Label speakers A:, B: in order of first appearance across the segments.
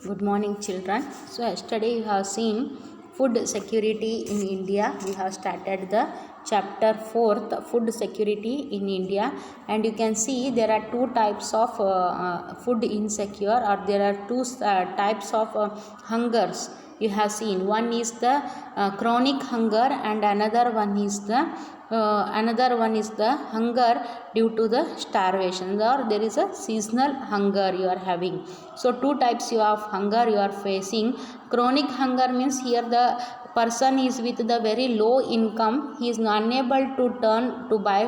A: Good morning, children. So, yesterday you have seen food security in India. We have started the chapter 4th, food security in India, and you can see there are two types of food insecure, or there are two types of hungers. You have seen one is the chronic hunger, and another one is the hunger due to the starvation, or there is a seasonal hunger you are having. So two types of hunger you are facing. Chronic hunger means here the person is with the very low income, he is unable to turn to buy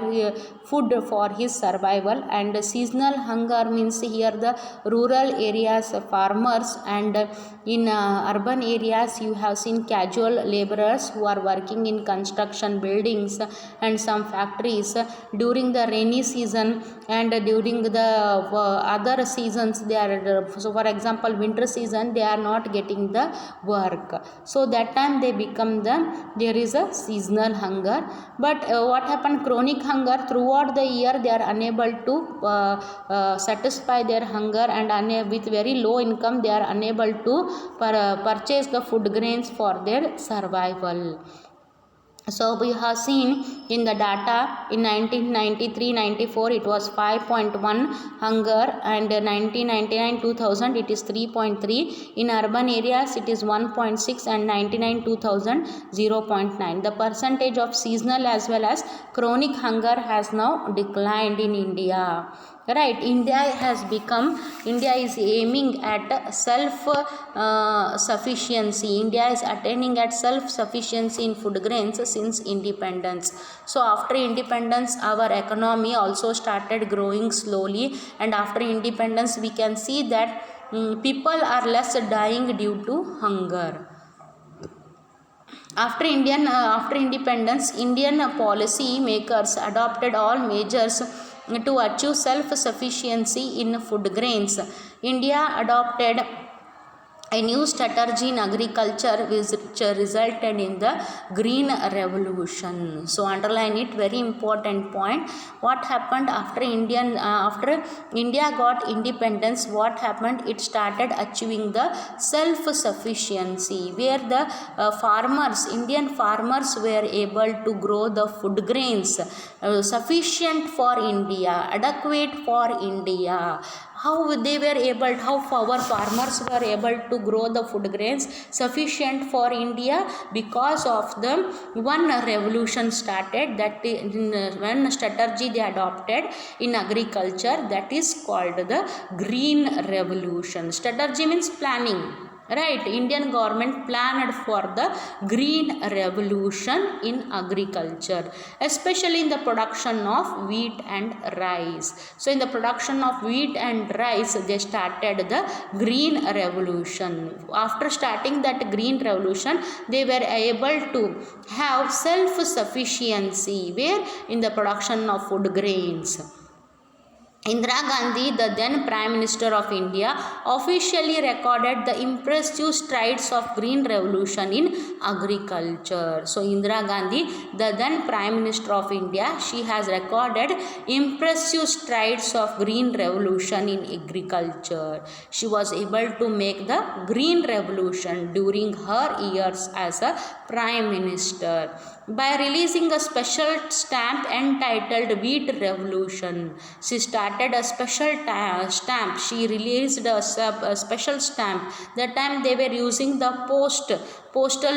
A: food for his survival. And seasonal hunger means here the rural areas farmers, and in urban areas you have seen casual laborers who are working in construction buildings and some factories during the rainy season, and during the other seasons they are, so for example winter season, they are not getting the work, so that time they become there is a seasonal hunger. But what happened, chronic hunger, throughout the year they are unable to satisfy their hunger, and with very low income they are unable to purchase the food grains for their survival. So we have seen in the data in 1993-94 it was 5.1 hunger, and 1999-2000 it is 3.3. In urban areas it is 1.6, and 99-2000 0.9. The percentage of seasonal as well as chronic hunger has now declined in India. Right, India is aiming at self sufficiency. India is attaining at self sufficiency in food grains since independence. So after independence our economy also started growing slowly, and after independence we can see that people are less dying due to hunger. After independence, Indian policy makers adopted all measures to achieve self-sufficiency in food grains. India adopted a new strategy in agriculture which resulted in the green revolution. So underline it, very important point. What happened after India got independence, what happened, it started achieving the self sufficiency, where the Indian farmers were able to grow the food grains sufficient for India, adequate for India. How our farmers were able to grow the food grains sufficient for India? Because of the one revolution started, that one strategy they adopted in agriculture, that is called the green revolution. Strategy means planning. Right, Indian government planned for the green revolution in agriculture, especially in the production of wheat and rice. So in the production of wheat and rice they started the green revolution. After starting that green revolution, they were able to have self sufficiency, where in the production of food grains. Indira Gandhi, the then Prime Minister of India, officially recorded the impressive strides of Green Revolution in agriculture. So Indira Gandhi, the then Prime Minister of India, she has recorded impressive strides of Green Revolution in agriculture. She was able to make the Green Revolution during her years as a Prime Minister by releasing a special stamp entitled Wheat Revolution. She started a special stamp. She released a special stamp. That time they were using the postal post to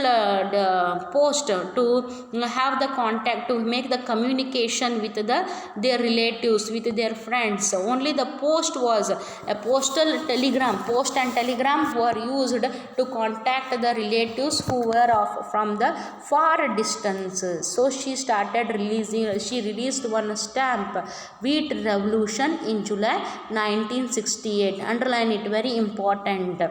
A: have the contact, to make the communication with their relatives, with their friends. Only the post was a postal telegram. Post and telegram were used to contact the relatives who were from the far distances. So she released one stamp, Wheat Revolution, in July 1968. Underline it, very important.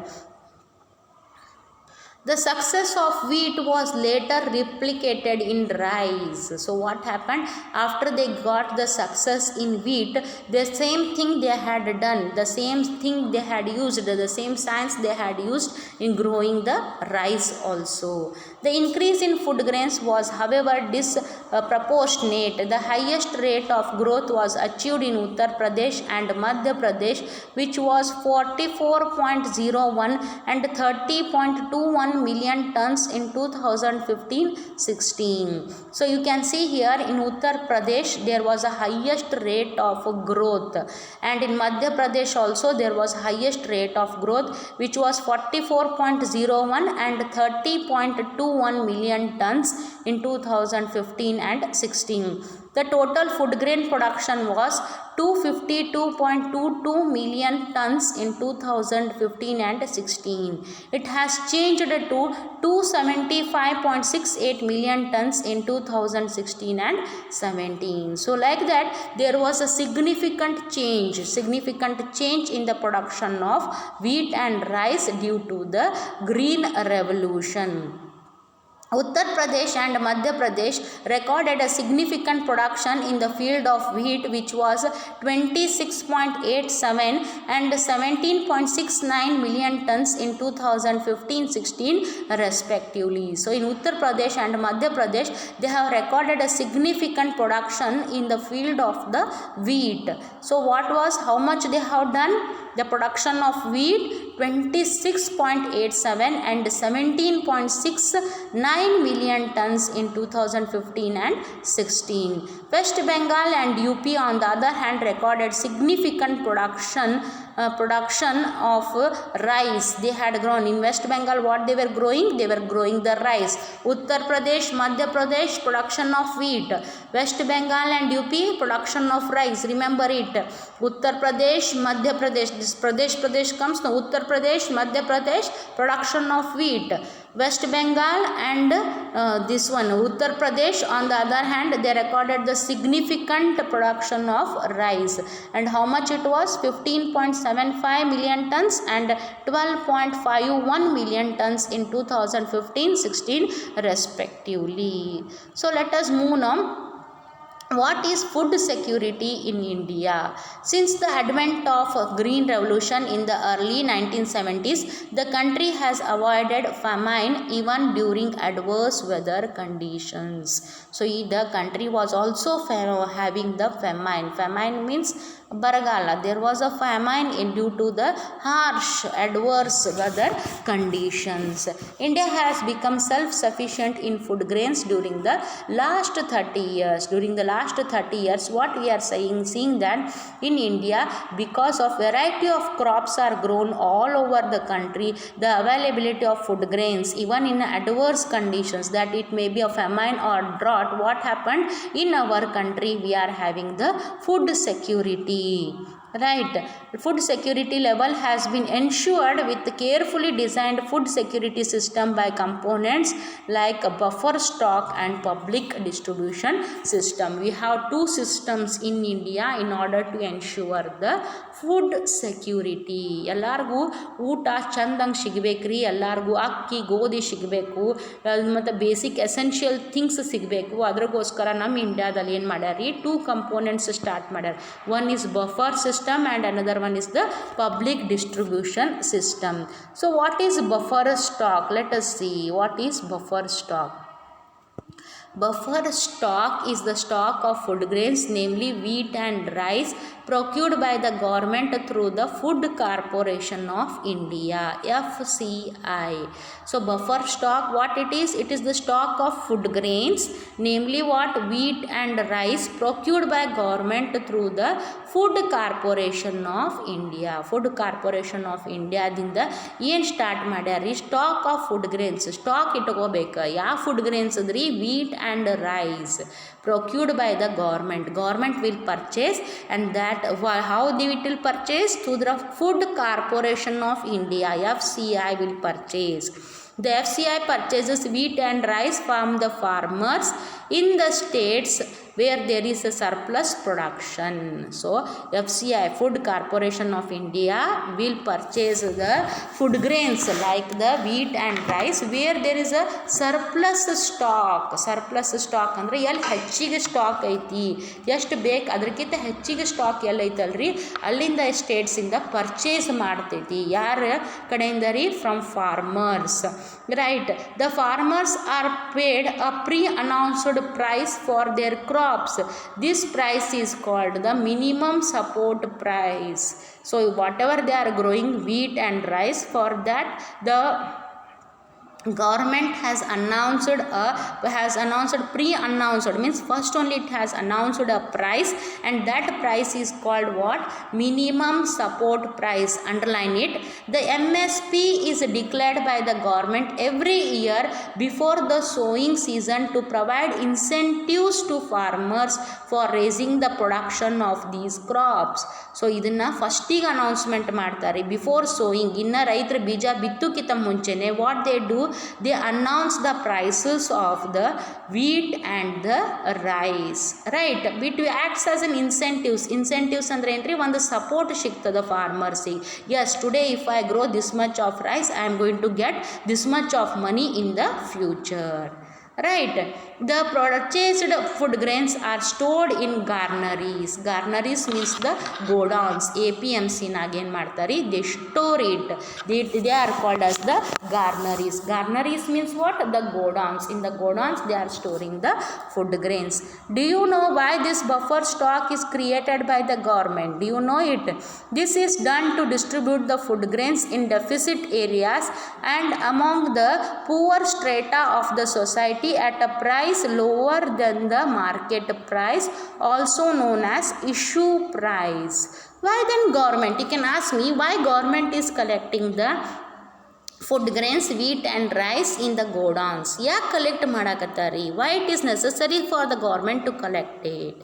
A: The success of wheat was later replicated in rice. So what happened after they got the success in wheat, the same thing they had done, the same thing they had used, the same science they had used in growing the rice also. The increase in food grains was however disproportionate. The highest rate of growth was achieved in Uttar Pradesh and Madhya Pradesh, which was 44.01 and 30.21 million tons in 2015-16. So you can see here in Uttar Pradesh there was a highest rate of growth, and in Madhya Pradesh also there was highest rate of growth, which was 44.01 and 30.21 million tons in 2015 and 16. The total food grain production was 252.22 million tons in 2015 and 16. It has changed to 275.68 million tons in 2016 and 17. So like that there was a significant change in the production of wheat and rice due to the Green Revolution. Uttar Pradesh and Madhya Pradesh recorded a significant production in the field of wheat, which was 26.87 and 17.69 million tons in 2015-16 respectively. So in Uttar Pradesh and Madhya Pradesh they have recorded a significant production in the field of the wheat. So how much they have done? The production of wheat 26.87 and 17.69 million tons in 2015 and 16. West Bengal and UP on the other hand recorded significant production of rice. They had grown in West Bengal. What they were growing? They were growing the rice. Uttar Pradesh, Madhya Pradesh, production of wheat. West Bengal and UP, production of rice. Remember it. Uttar Pradesh, Madhya Pradesh. This Pradesh comes now. Uttar Pradesh, Madhya Pradesh, production of wheat. West Bengal and this one Uttar Pradesh on the other hand they recorded the significant production of rice, and how much it was? 15.75 million tons and 12.51 million tons in 2015-16 respectively. So let us move on. What is food security in India? Since the advent of Green Revolution in the early 1970s, the country has avoided famine even during adverse weather conditions. So the country was also having the famine. Famine means Baragala. There was a famine due to the harsh adverse weather conditions. India has become self-sufficient in food grains during the last 30 years. During the last 30 years, what we are seeing that in India, because of variety of crops are grown all over the country, the availability of food grains, even in adverse conditions, that it may be a famine or drought, what happened in our country? We are having the food security. Right, food security level has been ensured with carefully designed food security system by components like a buffer stock and public distribution system. We have two systems in India in order to ensure the food security. ಎಲ್ಲರಿಗೂ ಊಟ ಚಂದಂಗೆ ಸಿಗಬೇಕ್ರಿ, ಎಲ್ಲರಿಗೂ ಅಕ್ಕಿ ಗೋಧಿ ಸಿಗಬೇಕು, ಮತ್ತು basic essential things ಸಿಗಬೇಕು. ಅದಕ್ಕೋಸ್ಕರ ನಮ್ಮ ಇಂಡಿಯಾದಲ್ಲಿ ಏನು ಮಾಡ್ಯಾರಿ? ಟೂ ಕಂಪೋನೆಂಟ್ಸ್ ಸ್ಟಾರ್ಟ್ ಮಾಡ್ಯಾರ. One is buffer system and another one is the public distribution system. So what is buffer stock? Let us see what is buffer stock. Buffer stock is the stock of food grains, namely wheat and rice, procured by the government through the Food Corporation of India, FCI. So buffer stock, what it is? It is the stock of food grains, namely what? Wheat and rice, procured by government through the Food Corporation of India. Food Corporation of India ದಿಂದ ಏನು start ಮಾಡ್ಯಾರಿ? Stock of food grains stock ಇಟ್ಕೋಬೇಕು. ಯಾವ food grains ಅದ್ರಿ? Wheat and rice, procured by the government will purchase, and that how they will purchase? Through the Food Corporation of India, FCI will purchase. The FCI purchases wheat and rice from the farmers in the states where there is a surplus production. So FCI, Food Corporation of India, will purchase the food grains like the wheat and rice where there is a surplus stock. Surplus stock ಅಂದರೆ ಎಲ್ಲಿ ಹೆಚ್ಚಿಗೆ stock ಐತಿ, ಎಷ್ಟು ಬೇಕು ಅದಕ್ಕಿಂತ ಹೆಚ್ಚಿಗೆ stock ಎಲ್ಲ ಐತಲ್ರಿ ಅಲ್ಲಿಂದ ಸ್ಟೇಟ್ಸಿಂದ ಪರ್ಚೇಸ್ ಮಾಡ್ತೈತಿ. ಯಾರ ಕಡೆಯಿಂದ ರೀ? From farmers. Right. The farmers are paid a pre announced price for their crops. This price is called the minimum support price. So whatever they are growing wheat and rice, for that the government has announced pre-announced, means first only it has announced a price, and that price is called what? Minimum support price. Underline it. The MSP is declared by the government every year before the sowing season to provide incentives to farmers for raising the production of these crops. So ಇದನ್ನು ಫಸ್ಟಿಗೆ announcement ಮಾಡ್ತಾರೆ before sowing. ಇನ್ನು ರೈತರ ಬೀಜ ಬಿತ್ತುಕ್ಕಿಂತ ಮುಂಚೆನೆ what they do, they announce the prices of the wheat and the rice. Right. It acts as an incentives ಅಂದ್ರೆ ಏನ್ರಿ? ಒಂದು ಸಪೋರ್ಟ್ ಸಿಗ್ತದೆ ಫಾರ್ಮರ್ಸಿಗೆ. Yes, today if I grow this much of rice, I am going to get this much of money in the future. Right. The purchased food grains are stored in garneries. Garneries means the godowns. APMC ನಾಗೇನು ಮಾಡ್ತಾರೆ? They store it. They are called as the garneries. Garneries means what? The godowns. In the godowns they are storing the food grains. Do you know why this buffer stock is created by the government? Do you know it? This is done to distribute the food grains in deficit areas and among the poor strata of the society at a price lower than the market price, also known as issue price. Why then government? You can ask me why government is collecting the food grains, wheat and rice in the godowns. ಯಾಕೆ collect ಮಾಡಾಕತ್ತಾರಿ? Why it is necessary for the government to collect it?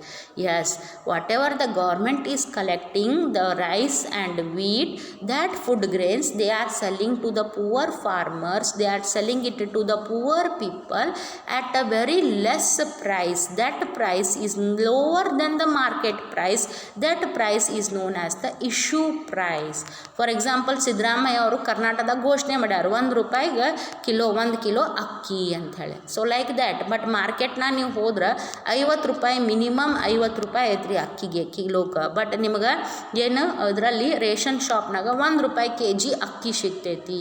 A: Yes, whatever the government is collecting the rice and wheat, that food grains they are selling to the poor farmers, they are selling it to the poor people at a very less price. That price is lower than the market price. That price is known as the issue price. For example, Siddaramaiah ಅವರು ಕರ್ನಾಟಕದ ಘೋಷಣೆ ಮಾಡ್ಯಾರ $1 kilo ಅಕ್ಕಿ ಅಂಥೇಳಿ. So like that. But ಮಾರ್ಕೆಟ್ನಾಗ ನೀವು ಹೋದ್ರೆ $50 minimum $50 ಐತ್ರಿ ಅಕ್ಕಿಗೆ ಕಿಲೋಕ್ಕೆ. ಬಟ್ ನಿಮ್ಗೆ ಏನು ಅದರಲ್ಲಿ ರೇಷನ್ ಶಾಪ್ನಾಗ $1 kg ಅಕ್ಕಿ ಸಿಗ್ತೈತಿ.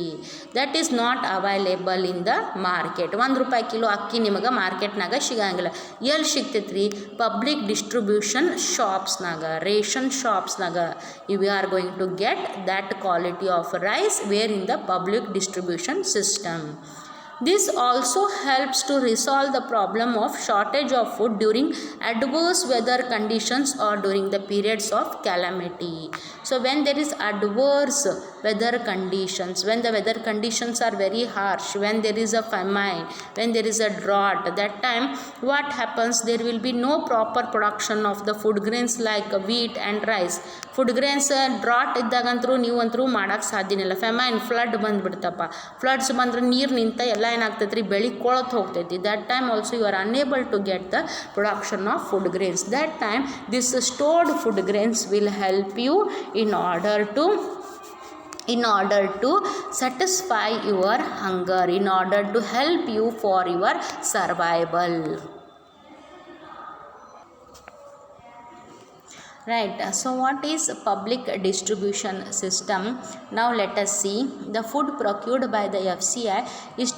A: That is not available in the market. $1 kilo ಅಕ್ಕಿ ನಿಮಗೆ ಮಾರ್ಕೆಟ್ನಾಗ ಸಿಗಂಗಿಲ್ಲ. ಎಲ್ಲಿ ಸಿಗ್ತೈತ್ರಿ? ಪಬ್ಲಿಕ್ ಡಿಸ್ಟ್ರಿಬ್ಯೂಷನ್ ಶಾಪ್ಸ್ನಾಗ, ರೇಷನ್ ಶಾಪ್ಸ್ನಾಗ you are going to get that quality of rice where in the public distribution system. This also helps to resolve the problem of shortage of food during adverse weather conditions or during the periods of calamity. So when there is adverse weather conditions, when the weather conditions are very harsh, when there is a famine, when there is a drought, that time what happens? There will be no proper production of the food grains like wheat and rice. Food grains drought ಇದ್ದಾಗಂತರೂ ನೀವಂತರೂ ಮಾಡೋಕ್ಕೆ ಸಾಧ್ಯನಿಲ್ಲ. Famine flood ಬಂದುಬಿಡ್ತಪ್ಪ. Floods ಬಂದ್ರೆ ನೀರು ನಿಂತ ಎಲ್ಲ ಏನಾಗ್ತೈತೆ ರೀ? ಬೆಳೆ ಕೊಳತು ಹೋಗ್ತೈತಿ. That time also you are unable to get the production of food grains. That time this stored food grains will help you in order to satisfy your hunger, in order to help you for your survival. Right. So what is public distribution system? Now let us see. The food procured by the FCI is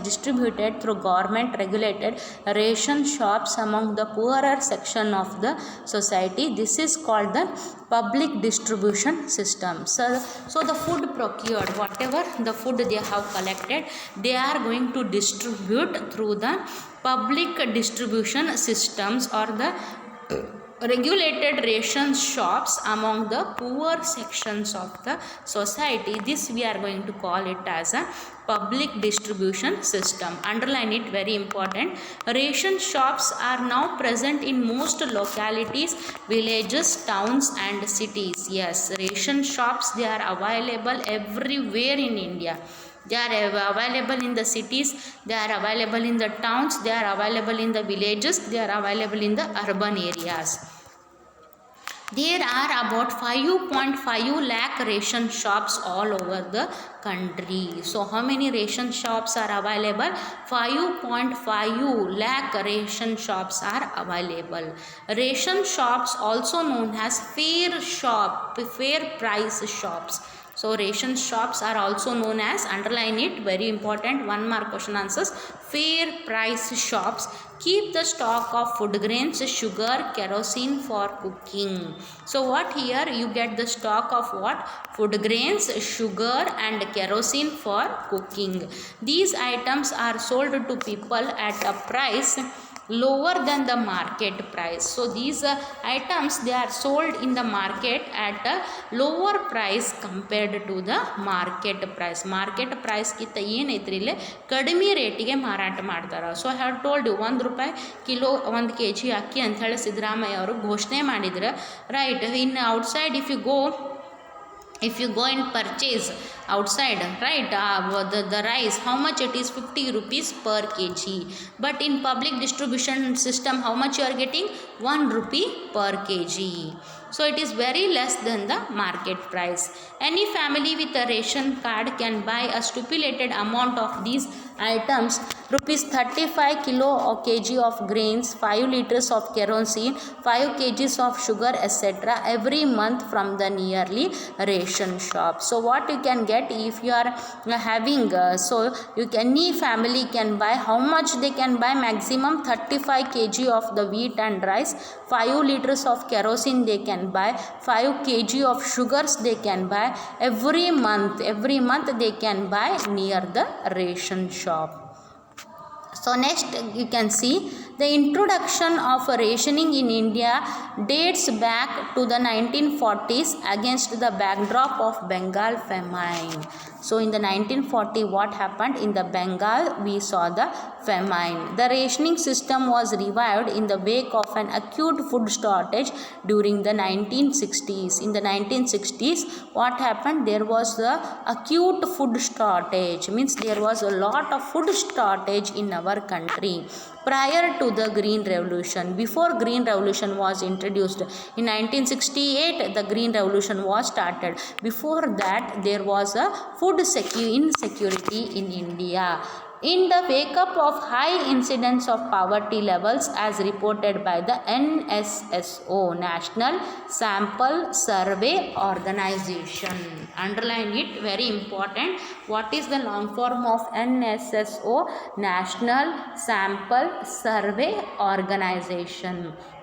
A: distributed through government regulated ration shops among the poorer section of the society. This is called the public distribution system. So the food procured, whatever the food they have collected, they are going to distribute through the public distribution systems or the regulated ration shops among the poor sections of the society. This we are going to call it as a public distribution system. Underline it, very important. Ration shops are now present in most localities, villages, towns and cities. Yes, ration shops they are available everywhere in India. They are available in the cities, they are available in the towns, they are available in the villages, they are available in the urban areas. There are about 5.5 lakh ration shops all over the country. So how many ration shops are available? 5.5 lakh ration shops are available. Ration shops also known as fair price shops. So ration shops are also known as, underline it, very important, 1 mark question answers, fair price shops keep the stock of food grains, sugar, kerosene for cooking. So what here you get the stock of what? Food grains, sugar and kerosene for cooking. These items are sold to people at a price lower than the market price. So these items, they are sold in the market at a lower price compared to the market price. Market price ಕಿಂತ ಏನೈತ್ರಿ ಇಲ್ಲಿ ಕಡಿಮೆ ರೇಟಿಗೆ ಮಾರಾಟ ಮಾಡ್ತಾರೆ. So I have told you, 1 ರೂಪಾಯಿ kilo 1 kg ಅಕ್ಕಿ ಅಂತ ಹೇಳಿ ಸಿದ್ದರಾಮಯ್ಯ ಅವರು ಘೋಷಣೆ ಮಾಡಿದ್ರು, right. In outside if you go and purchase outside, right, the rice, how much it is? 50 rupees per kg. But in public distribution system, how much you are getting? 1 rupee per kg. So it is very less than the market price. Any family with a ration card can buy a stipulated amount of these items, rupees 35 kilo or kg of grains, 5 liters of kerosene, 5 kgs of sugar, etc. every month from the nearly ration shop. So what you can get if you are having, so you can, any family can buy, how much they can buy? Maximum 35 kg of the wheat and rice, 5 liters of kerosene they can buy, 5 kg of sugars they can buy. Every month they can buy near the ration shop. So next you can see the introduction of rationing in India dates back to the 1940s against the backdrop of Bengal famine. So in the 1940, what happened in the Bengal? We saw the famine. The rationing system was revived in the wake of an acute food shortage during the 1960s. In the 1960s, what happened? There was the acute food shortage, means there was a lot of food shortage in our country prior to the Green Revolution. Before Green Revolution was introduced in 1968, the Green Revolution was started. Before that, there was a food insecurity in India. In the wake up of high incidence of poverty levels as reported by the NSSO, National Sample Survey Organization. Underline it, very important. What is the long form of NSSO? National Sample Survey Organization.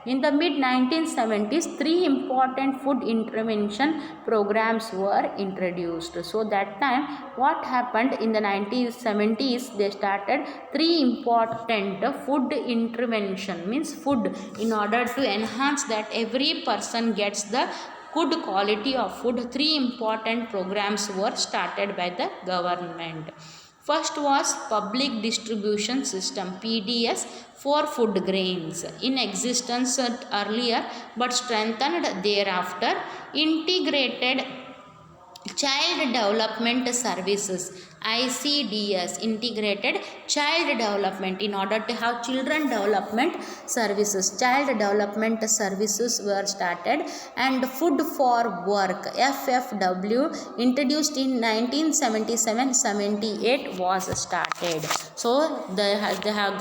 A: In the mid-1970s, 3 important food intervention programs were introduced. So that time, what happened in the 1970s? They started 3 important food intervention, means food, in order to enhance that every person gets the good quality of food. 3 important programs were started by the government. First was public distribution system, PDS, for food grains, in existence earlier but strengthened thereafter. Integrated Child Development Services, ICDS, Integrated Child Development, in order to have children development services, child development services were started. And Food for Work, FFW, introduced in 1977-78 was started. So the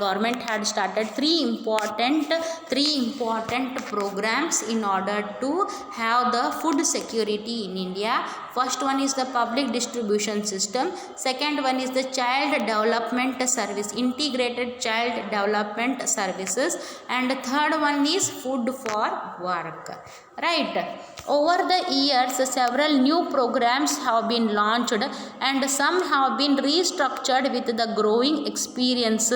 A: government had started 3 important programs in order to have the food security in India. First one is the public distribution system, second one is the child development service, integrated child development services, and third one is food for work, right. Over the years, several new programs have been launched and some have been restructured with the growing experience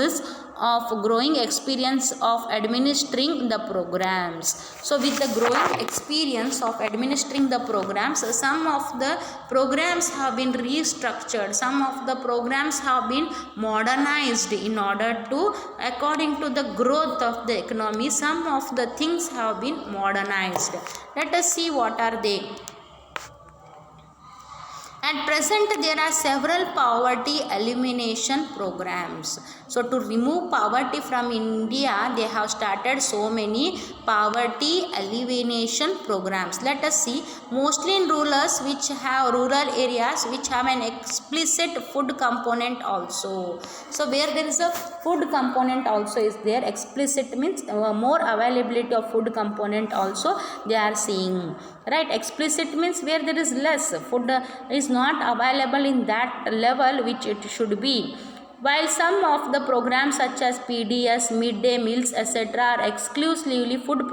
A: of administering the programs. So with the growing experience of administering the programs, some of the programs have been restructured, some of the programs have been modernized in order to, according to the growth of the economy, some of the things have been modernized. Let us see what are they. At present, there are several poverty elimination programs. So, to remove poverty from India, they have started so many poverty elimination programs. Let us see. Mostly in rural areas which have an explicit food component also. So, where there is a food component also is there. Explicit means more availability of food component also they are seeing. Right, explicit means where there is less food is not available in that level which it should be. While some of the programs such as PDS, midday meals, etc. are exclusively food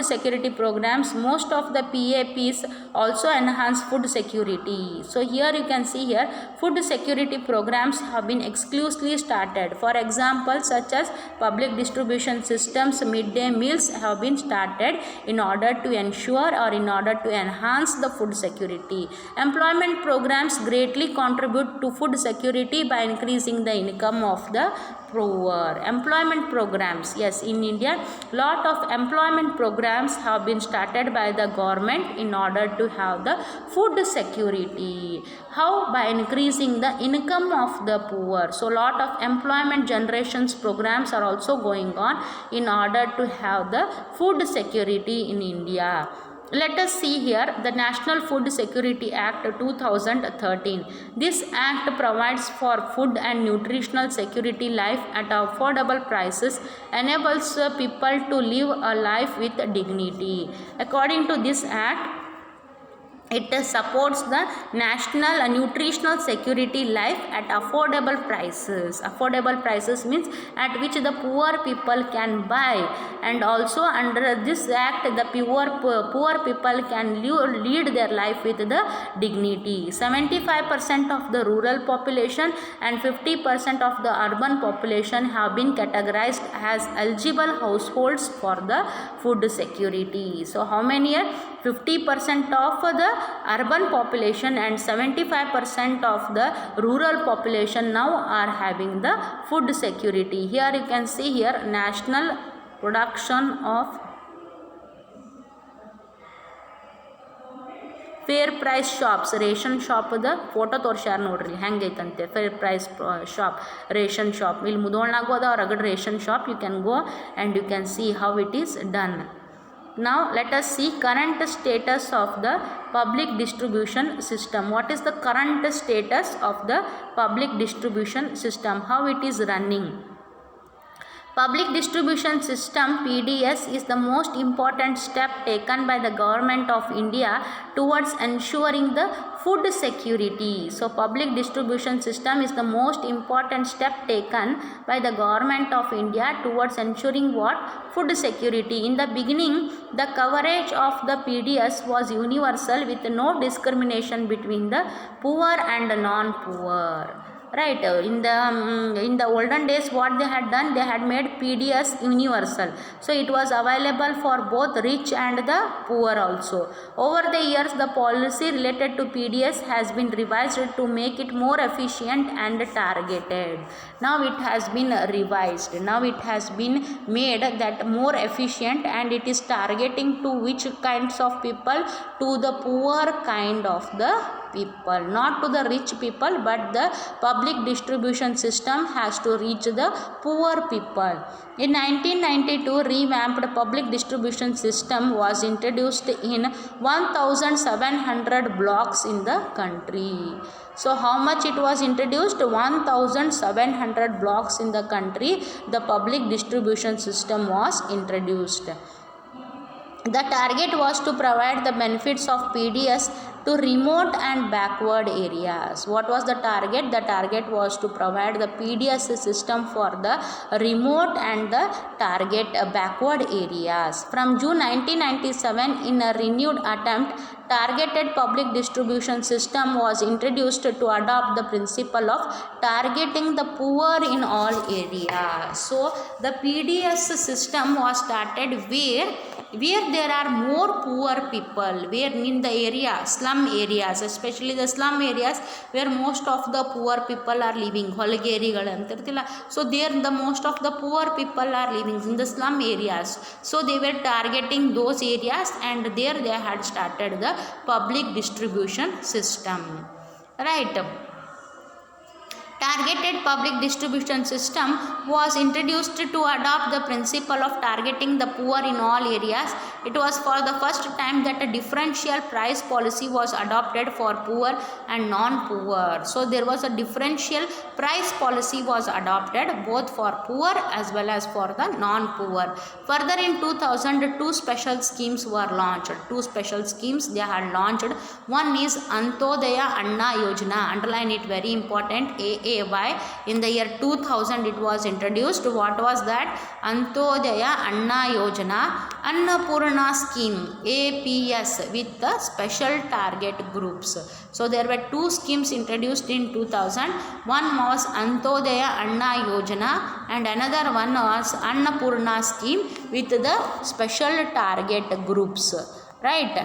A: security programs, most of the PAPs also enhance food security. So here you can see here food security programs have been exclusively started. For example, such as public distribution systems, midday meals have been started in order to ensure or in order to enhance the food security. Employment programs greatly contribute to food security by increasing the income of the poor. Employment programs, yes, in India lot of employment programs have been started by the government in order to have the food security. How? By increasing the income of the poor. So lot of employment generations programs are also going on in order to have the food security in India. Let us see here the National Food Security Act 2013. This act provides for food and nutritional security life at affordable prices, enables people to live a life with dignity. According to this act, it supports the national nutritional security life at affordable prices. Affordable prices means at which the poor people can buy, and also under this act the poor people can lead their life with the dignity. 75% of the rural population and 50% of the urban population have been categorized as eligible households for the food security. So how many are 50% of the urban population and 75% of the rural population now are having the food security. Here you can see here national production of fair price shops, ration shop the photo ತೋರಿಸ್ಯಾರ ನೋಡ್ರಿ ಹೆಂಗೈತಂತೆ fair price shop, ration shop. ಇಲ್ಲಿ ಮುದೋಳ್ನಾಗೂ ಅದ ರಗಡ್ ration shop. You can go and you can see how it is done. Now let us see current status of the public distribution system. What is the current status of the public distribution system? How it is running? Public distribution system PDS is the most important step taken by the government of India towards ensuring the food security. So public distribution system is the most important step taken by the government of India towards ensuring what? Food security. In the beginning, the coverage of the PDS was universal with no discrimination between the poor and non-poor. Right, in the olden days what they had done, they had made PDS universal, so it was available for both rich and the poor also. Over the years the policy related to PDS has been revised to make it more efficient and targeted. Now it has been revised, now it has been made that more efficient, and it is targeting to which kinds of people? To the poor kind of the people, not to the rich people, but the public distribution system has to reach the poor people. In 1992, revamped public distribution system was introduced in 1700 blocks in the country. So how much it was introduced? 1700 blocks in the country the public distribution system was introduced. The target was to provide the benefits of PDS to remote and backward areas. What was the target? The target was to provide the PDS system for the remote and the target backward areas. From June 1997, in a renewed attempt, targeted public distribution system was introduced to adopt the principle of targeting the poor in all areas. So the PDS system was started where where there are more poor people, where in the area, slum areas, especially the slum areas where most of the poor people are living, ಹೊಲಗೇರಿಗಳು ಅಂತಿರ್ತಿಲ್ಲ, so there the most of the poor people are living in the slum areas, so they were targeting those areas and there they had started the public distribution system, right. Targeted public distribution system was introduced to adopt the principle of targeting the poor in all areas. It was for the first time that a differential price policy was adopted for poor and non-poor. So there was a differential price policy was adopted both for poor as well as for the non-poor. Further in 2000, two special schemes were launched. Two special schemes they had launched. One is Antodaya Anna Yojana. Underline it, very important. AAY. In the year 2000 it was introduced. What was that? Antodaya Anna Yojana. Annapurna scheme, APS, with the special target groups. So there were two schemes introduced in 2000. One was Antodaya Anna Yojana and another one was Annapurna scheme with the special target groups, right,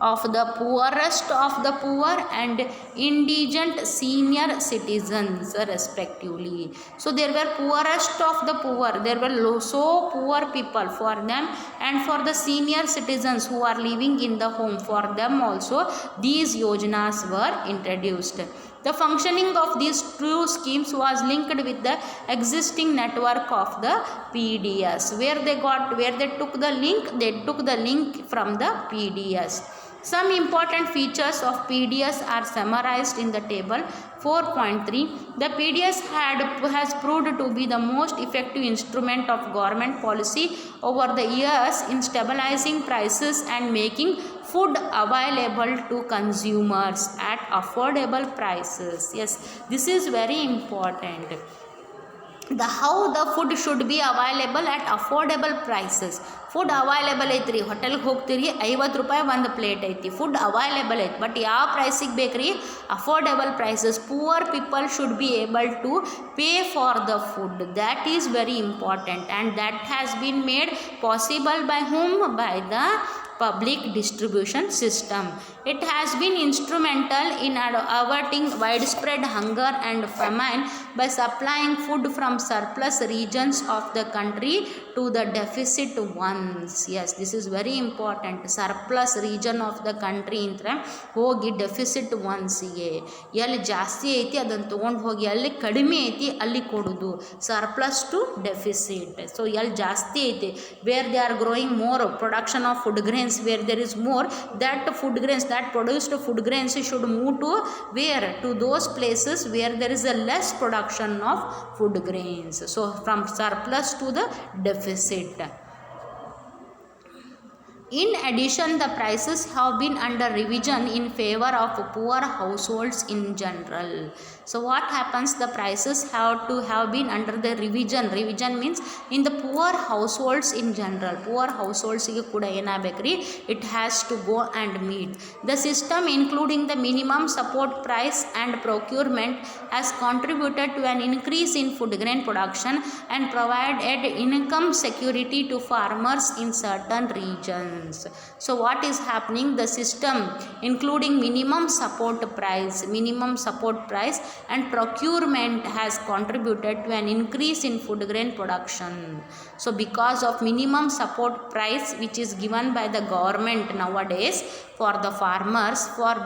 A: of the poorest of the poor and indigent senior citizens respectively. So there were poorest of the poor, there were so poor people for them, and for the senior citizens who are living in the home, for them also these yojanas were introduced. The functioning of these two schemes was linked with the existing network of the PDS. Where they took the link from the PDS. Some important features of PDS are summarized in the table 4.3. The PDS has proved to be the most effective instrument of government policy over the years in stabilizing prices and making food available to consumers at affordable prices. Yes, this is very important. How the food should be available at affordable prices. Food available ಐತ್ರಿ, ಹೋಟೆಲ್ಗೆ ಹೋಗ್ತೀರಿ, 50 ರೂಪಾಯಿ ಒಂದು plate ಐತಿ, food available ಐತಿ, but ಯಾವ ಪ್ರೈಸಿಗೆ ಬೇಕ್ರಿ? Affordable prices. Poor people should be able to pay for the food. That is very important and that has been made possible by whom? By the public distribution system. It has been instrumental in averting widespread hunger and famine by supplying food from surplus regions of the country to the deficit ones. Yes, this is very important. Surplus region of the country ಅಂದ್ರೆ ಹೋಗಿ deficit ಒನ್ಸ್ಗೆ ಎಲ್ಲಿ ಜಾಸ್ತಿ ಐತಿ ಅದನ್ನು ತೊಗೊಂಡು ಹೋಗಿ, ಎಲ್ಲಿ ಕಡಿಮೆ ಐತಿ ಅಲ್ಲಿ ಕೊಡೋದು. Surplus to deficit. ಸೊ ಎಲ್ಲಿ ಜಾಸ್ತಿ ಐತಿ, where they are growing more production of food grains, where there is more, that food grains, that produced food grains should move to where? To those places where there is a less production of food grains. So from surplus to the deficit. In addition, the prices have been under revision in favor of poor households in general. So what happens? The prices have been under the revision. Revision means in the poor households in general. Poor households ಗೆ ಕೂಡ ಏನಾಗಬೇಕ್ರಿ? It has to go and meet. The system including the minimum support price and procurement has contributed to an increase in food grain production and provided income security to farmers in certain regions. So what is happening? The system including minimum support price and procurement has contributed to an increase in food grain production. So because of minimum support price which is given by the government nowadays for the farmers,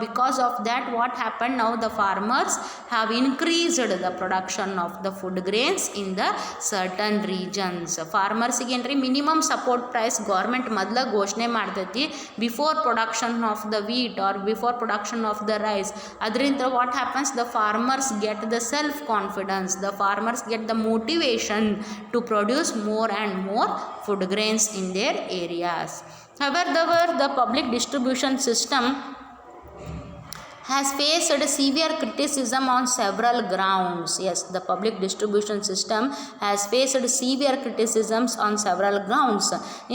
A: because of that what happened, now the farmers have increased the production of the food grains in the certain regions. Farmers ಗೆ minimum support price government ಮೊದಲ ಘೋಷಣೆ ಮಾಡ್ತೈತಿ before production of the wheat or before production of the rice. ಅದರಿಂದ what happens? The farmers get the self confidence, the farmers get the motivation to produce more and more food grains in their areas. However, the public distribution system has faced severe criticism on several grounds. Yes, the public distribution system has faced severe criticisms on several grounds.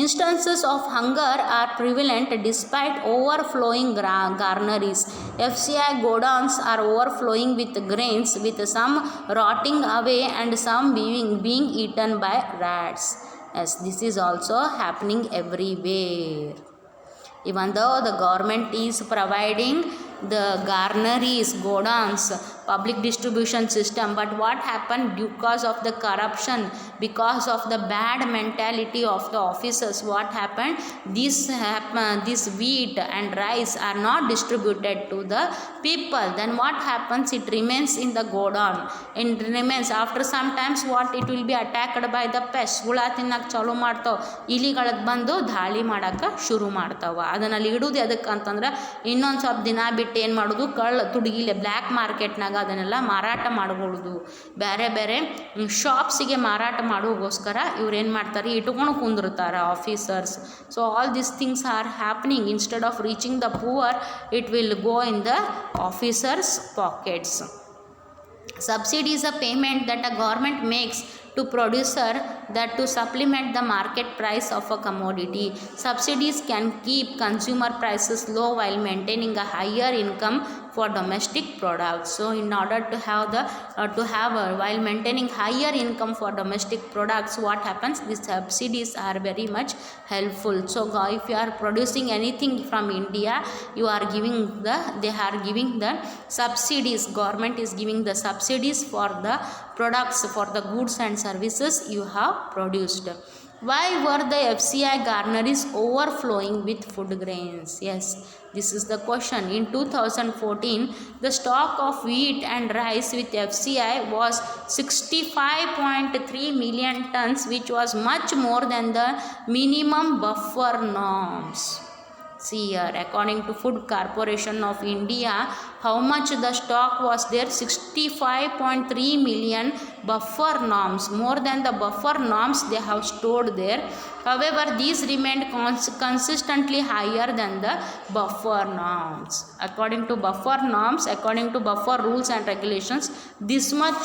A: Instances of hunger are prevalent despite overflowing granaries. FCI godowns are overflowing with grains, with some rotting away and some being eaten by rats. Yes, this is also happening everywhere. Even though the government is providing the garneries, godowns, public distribution system, but what happened because of the corruption, because of the bad mentality of the officers, what happened, this wheat and rice are not distributed to the people. Then what happens, it remains in the godown, it remains. After some times what, it will be attacked by the pests. ಹುಳ ತಿನ್ನಕ್ಕೆ ಚಾಲು ಮಾಡ್ತಾವ, ಇಲಿಗಳದ್ದು ಬಂದು ದಾಳಿ ಮಾಡಕ್ಕೆ ಶುರು ಮಾಡ್ತಾವ. ಅದನ್ನು ಅಲ್ಲಿ ಇಡೋದು ಎದಕ್ಕೆ ಅಂತಂದ್ರೆ ಇನ್ನೊಂದು ಸ್ವಲ್ಪ ದಿನ ಬಿಟ್ಟು ಏನು ಮಾಡೋದು, ಕಳ್ಳ ತುಡುಗಿಲೆ ಬ್ಲ್ಯಾಕ್ ಮಾರ್ಕೆಟ್ನಾಗ ಅದನ್ನೆಲ್ಲ ಮಾರಾಟ ಮಾಡ್ಕೊಳ್ಳೋದು, ಬೇರೆ ಬೇರೆ ಶಾಪ್ಸಿಗೆ ಮಾರಾಟ ಮಾಡೋಗೋಸ್ಕರ ಇವ್ರು ಏನು ಮಾಡ್ತಾರೆ, ಇಟ್ಕೊಂಡು ಕುಂದಿರ್ತಾರೆ officers. So all these things are happening. Instead of reaching the poor, it will go in the officers pockets. Subsidy is a payment that a government makes to producer that to supplement the market price of a commodity. Subsidies can keep consumer prices low while maintaining a higher income for domestic products. So in order to have while maintaining higher income for domestic products, what happens, these subsidies are very much helpful. So if you are producing anything from India, they are giving the subsidies. Government is giving the subsidies for the products, for the goods and services you have produced. Why were the FCI garneries overflowing with food grains? Yes, this is the question. In 2014, the stock of wheat and rice with FCI was 65.3 million tons, which was much more than the minimum buffer norms. See here, according to Food Corporation of India, how much the stock was there? 65.3 million buffer norms, more than the buffer norms they have stored there. However, these remained consistently higher than the buffer norms. According to buffer norms, according to buffer rules and regulations, this much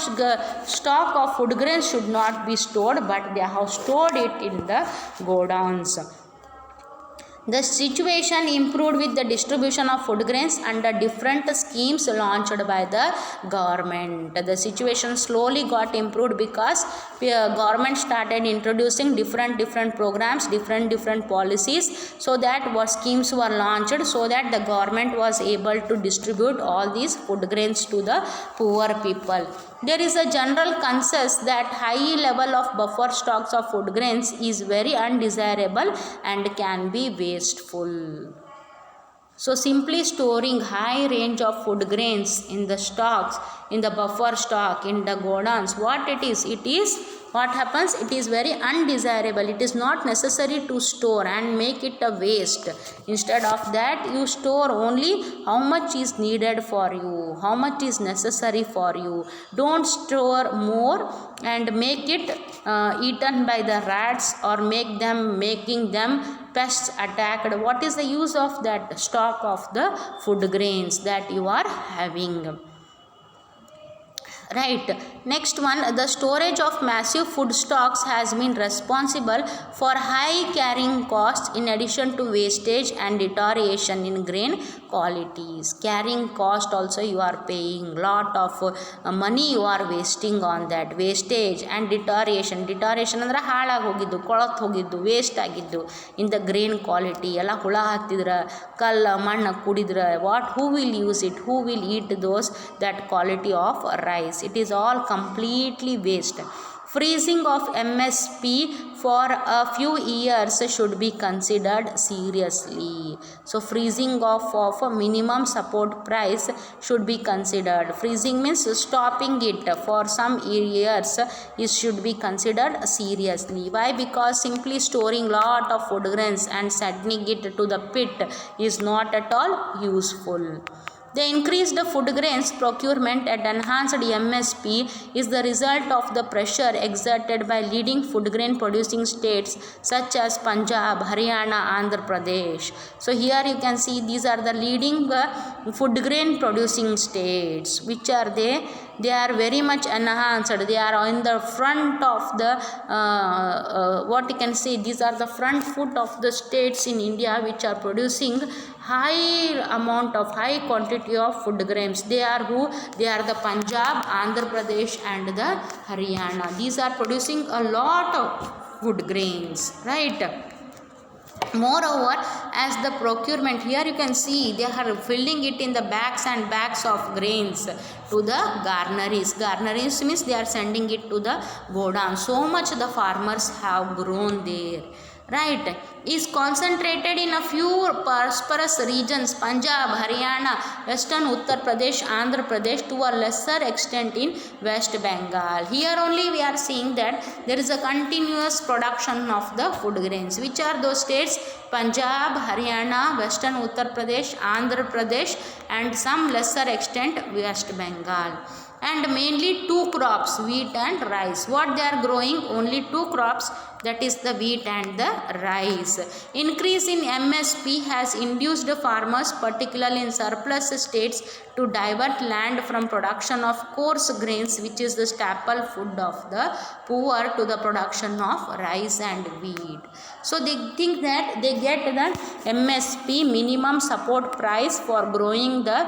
A: stock of food grains should not be stored, but they have stored it in the godowns. The situation improved with the distribution of food grains under different schemes launched by the government. The situation slowly got improved because government started introducing different programs, different policies, so that what schemes were launched, so that the government was able to distribute all these food grains to the poor people. There is a general consensus that high level of buffer stocks of food grains is very undesirable and can be wasteful. So simply storing high range of food grains in the stocks, in the buffer stock, in the godowns, what it is, what happens, it is very undesirable. It is not necessary to store and make it a waste. Instead of that, you store only how much is needed for you, how much is necessary for you. Don't store more and make it eaten by the rats or making them pests attacked. What is the use of that stock of the food grains that you are having? Right. Next one, the storage of massive food stocks has been responsible for high carrying costs in addition to wastage and deterioration in grain qualities. Carrying cost also you are paying, lot of money you are wasting on that. Wastage and deterioration ಅಂದರೆ ಹಾಳಾಗಿ ಹೋಗಿದ್ದು, ಕೊಳತು ಹೋಗಿದ್ದು, waste ಆಗಿದ್ದು in the grain quality. ಎಲ್ಲ ಹುಳ ಹತ್ತಿದ್ರೆ, ಕಲ್ಲ ಮಣ್ಣು ಕುಡಿದ್ರೆ, who will use it, who will eat those that quality of rice? It is all completely waste. Freezing of MSP for a few years should be considered seriously. So freezing of a minimum support price should be considered. Freezing means stopping it for some years. It should be considered seriously. Why? Because simply storing lot of food grains and sending it to the pit is not at all useful. The increased food grains procurement at enhanced MSP is the result of the pressure exerted by leading food grain producing states such as Punjab, Haryana, Andhra Pradesh. So here you can see these are the leading food grain producing states. Which are they? They are very much enhanced. They are in the front of the what you can say, these are the front foot of the states in India which are producing high quantity of food grains. They are who? They are the Punjab, Andhra Pradesh and the Haryana. These are producing a lot of food grains, right? Moreover, as the procurement, here you can see they are filling it in the bags and bags of grains to the garneries. Garneries means they are sending it to the godown. So much the farmers have grown there, right? Is concentrated in a few prosperous regions: Punjab, Haryana, Western Uttar Pradesh, Andhra Pradesh, to a lesser extent in West Bengal. Here only we are seeing that there is a continuous production of the food grains. Which are those states? Punjab, Haryana, Western Uttar Pradesh, Andhra Pradesh, and some lesser extent West Bengal. And mainly two crops, wheat and rice. What they are growing? Only two crops, that is the wheat and the rice. Increase in MSP has induced farmers, particularly in surplus states, to divert land from production of coarse grains, which is the staple food of the poor, to the production of rice and wheat. So they think that they get the MSP, minimum support price, for growing the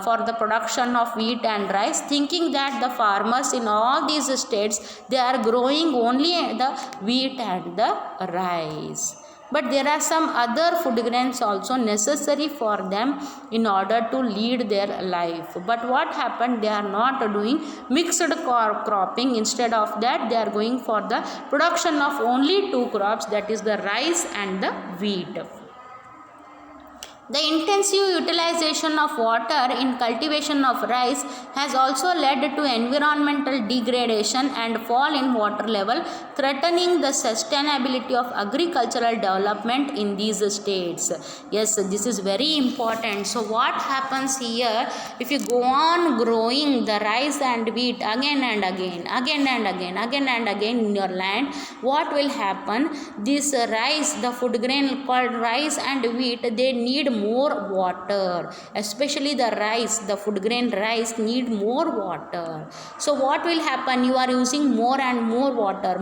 A: for the production of wheat and rice, thinking that the farmers in all these states, they are growing only the wheat and the rice. But there are some other food grains also necessary for them in order to lead their life. But what happened? They are not doing mixed cropping. Instead of that, they are going for the production of only two crops, that is the rice and the wheat. The intensive utilization of water in cultivation of rice has also led to environmental degradation and fall in water level, threatening the sustainability of agricultural development in these states. Yes, this is very important. So what happens here? If you go on growing the rice and wheat again and again in your land, what will happen? This rice, the food grain called rice and wheat, they need more water. Especially the rice, the food grain rice, need more water. So what will happen? You are using more and more water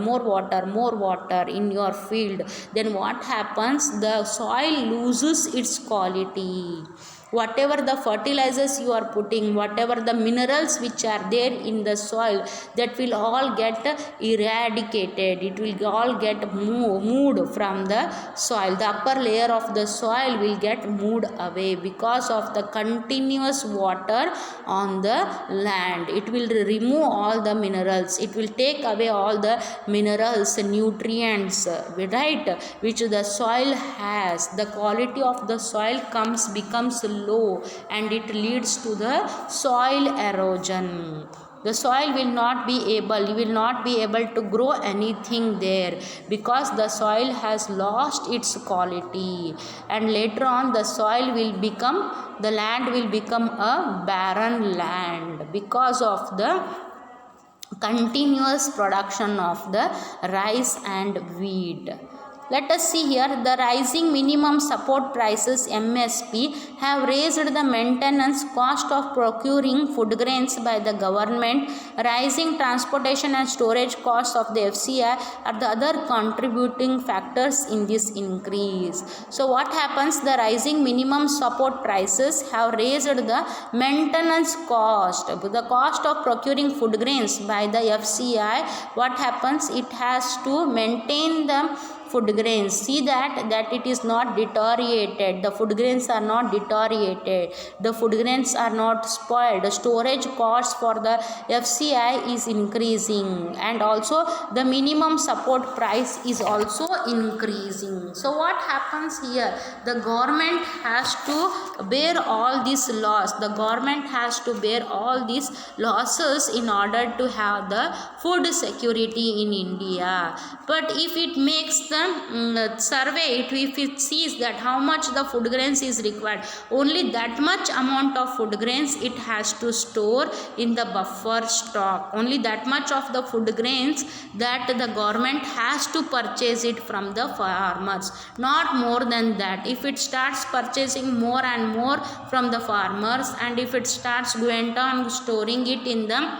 A: in your field. Then what happens? The soil loses its quality. Whatever the fertilizers you are putting, whatever the minerals which are there in the soil, that will all get eradicated. It will all get moved from the soil. The upper layer of the soil will get moved away because of the continuous water on the land. It will remove all the minerals. It will take away all the minerals, nutrients, right, which the soil has. The quality of the soil becomes low, and it leads to the soil erosion. The soil will not be able, you will not be able to grow anything there, because the soil has lost its quality, and later on the land will become a barren land because of the continuous production of the rice and wheat. Let us see here, the rising minimum support prices MSP have raised the maintenance cost of procuring food grains by the government. Rising transportation and storage costs of the FCI are the other contributing factors in this increase. So what happens? The rising minimum support prices have raised the maintenance cost, the cost of procuring food grains by the FCI. What happens? It has to maintain the food grains. See that it is not deteriorated. The food grains are not deteriorated. The food grains are not spoiled. The storage costs for the FCI is increasing, and also the minimum support price is also increasing. So what happens here? The government has to bear all these loss. The government has to bear all these losses in order to have the food security in India. But if it makes the survey, if it sees that how much the food grains is required, only that much amount of food grains it has to store in the buffer stock. Only that much of the food grains that the government has to purchase it from the farmers, not more than that. If it starts purchasing more and more from the farmers, and if it starts going on storing it in the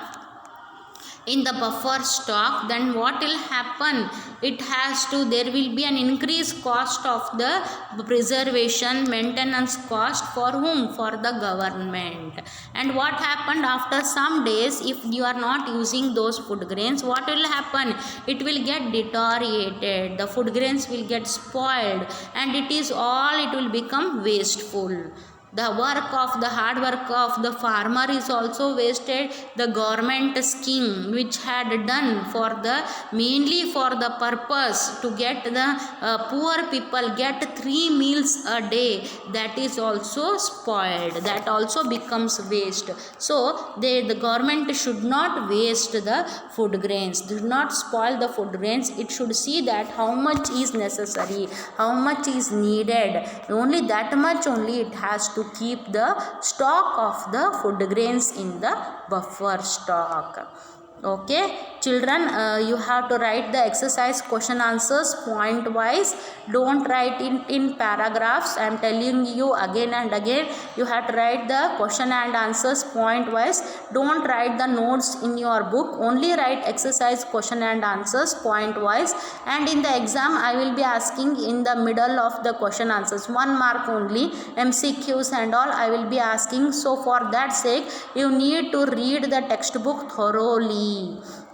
A: in the buffer stock, then what will happen? There will be an increased cost of the preservation maintenance cost for whom? For the government. And what happened after some days, if you are not using those food grains, what will happen? It will get deteriorated, the food grains will get spoiled, and it will become wasteful. The hard work of the farmer is also wasted. The government scheme which had done mainly for the purpose to get the poor people get 3 meals a day, that is also spoiled, that also becomes waste. So the government should not waste the food grains, do not spoil the food grains. It should see that how much is necessary, how much is needed, only that much only it has to keep the stock of the food grains in the buffer stock. Okay children, you have to write the exercise question answers point wise. Don't write it in paragraphs. I am telling you again and again, you have to write the question and answers point wise. Don't write the notes in your book, only write exercise question and answers point wise. And in the exam I will be asking in the middle of the question answers, 1 mark only, MCQs and all I will be asking. So for that sake you need to read the textbook thoroughly.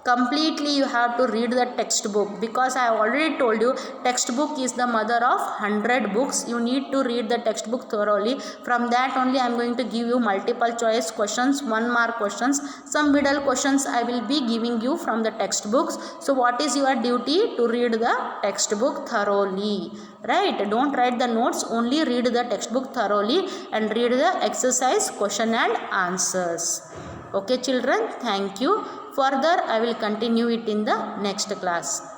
A: Completely you have to read the textbook, because I already told you textbook is the mother of 100 books. You need to read the textbook thoroughly. From that only I am going to give you multiple choice questions, 1 mark questions, some middle questions I will be giving you from the textbooks. So what is your duty? To read the textbook thoroughly, right? Don't write the notes, only read the textbook thoroughly and read the exercise question and answers. Okay children, thank you. Further I will continue it in the next class.